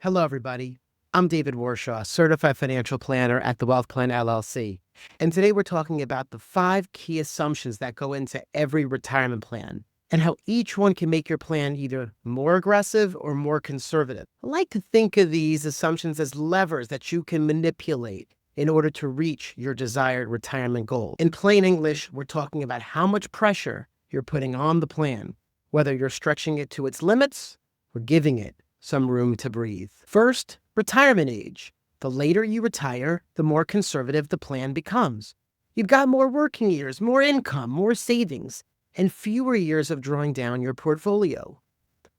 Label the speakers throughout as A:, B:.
A: Hello, everybody. I'm David Warshaw, Certified Financial Planner at the Wealth Plan LLC. And today we're talking about the 5 key assumptions that go into every retirement plan and how each one can make your plan either more aggressive or more conservative. I like to think of these assumptions as levers that you can manipulate in order to reach your desired retirement goal. In plain English, we're talking about how much pressure you're putting on the plan, whether you're stretching it to its limits or giving it some room to breathe. First, retirement age. The later you retire, the more conservative the plan becomes. You've got more working years, more income, more savings, and fewer years of drawing down your portfolio.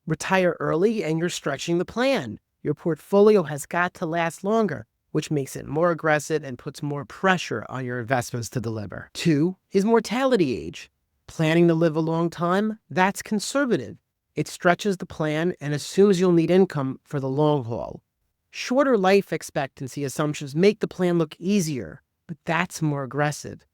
A: Retire early and you're stretching the plan. Your portfolio has got to last longer, which makes it more aggressive and puts more pressure on your investments to deliver. 2 is mortality age. Planning to live a long time, that's conservative. It stretches the plan and assumes you'll need income for the long haul. Shorter life expectancy assumptions make the plan look easier, but that's more aggressive.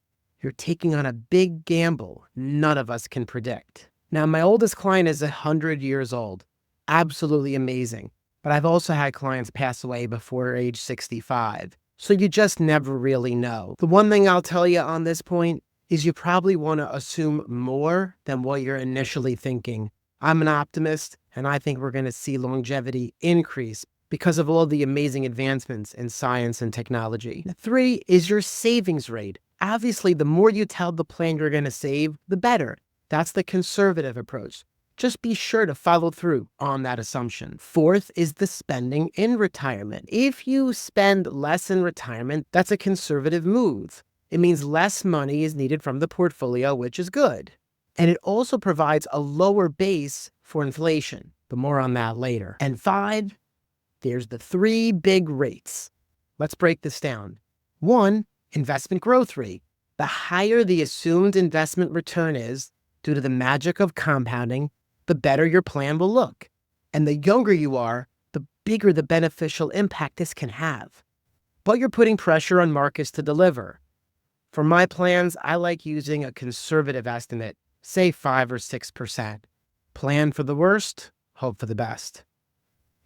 A: You're taking on a big gamble none of us can predict. Now, my oldest client is 100 years old. Absolutely amazing. But I've also had clients pass away before age 65. So you just never really know. The one thing I'll tell you on this point is you probably want to assume more than what you're initially thinking. I'm an optimist, and I think we're going to see longevity increase because of all the amazing advancements in science and technology. 3 is your savings rate. Obviously, the more you tell the plan you're going to save, the better. That's the conservative approach. Just be sure to follow through on that assumption. 4th is the spending in retirement. If you spend less in retirement, that's a conservative move. It means less money is needed from the portfolio, which is good. And it also provides a lower base for inflation, but more on that later. And 5, there's the 3 big rates. Let's break this down. 1, investment growth rate. The higher the assumed investment return is, due to the magic of compounding, the better your plan will look. And the younger you are, the bigger the beneficial impact this can have. But you're putting pressure on markets to deliver. For my plans, I like using a conservative estimate, say 5 or 6%. Plan for the worst, hope for the best.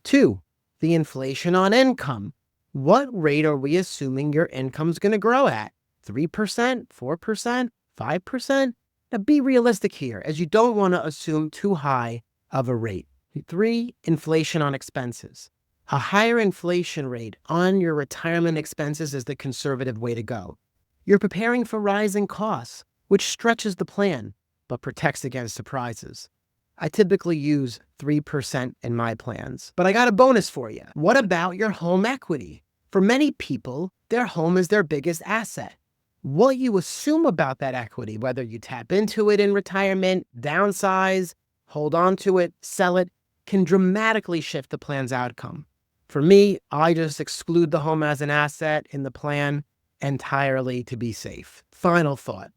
A: 2, the inflation on income. What rate are we assuming your income's going to grow at? 3%, 4%, 5%? Now be realistic here, as you don't want to assume too high of a rate. 3, inflation on expenses. A higher inflation rate on your retirement expenses is the conservative way to go. You're preparing for rising costs, which stretches the plan, but protects against surprises. I typically use 3% in my plans. But I got a bonus for you. What about your home equity? For many people, their home is their biggest asset. What you assume about that equity, whether you tap into it in retirement, downsize, hold on to it, sell it, can dramatically shift the plan's outcome. For me, I just exclude the home as an asset in the plan entirely to be safe. Final thought.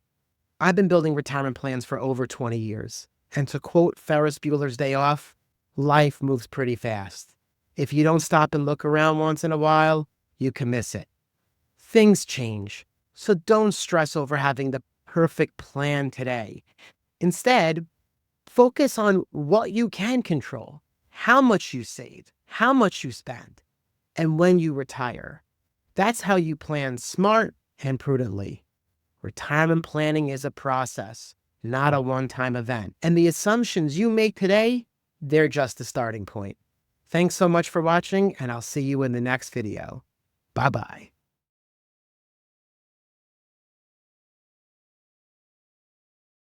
A: I've been building retirement plans for over 20 years. And to quote Ferris Bueller's Day Off, life moves pretty fast. If you don't stop and look around once in a while, you can miss it. Things change, so don't stress over having the perfect plan today. Instead, focus on what you can control, how much you save, how much you spend, and when you retire. That's how you plan smart and prudently. Retirement planning is a process, not a one-time event. And the assumptions you make today, they're just a starting point. Thanks so much for watching, and I'll see you in the next video. Bye-bye.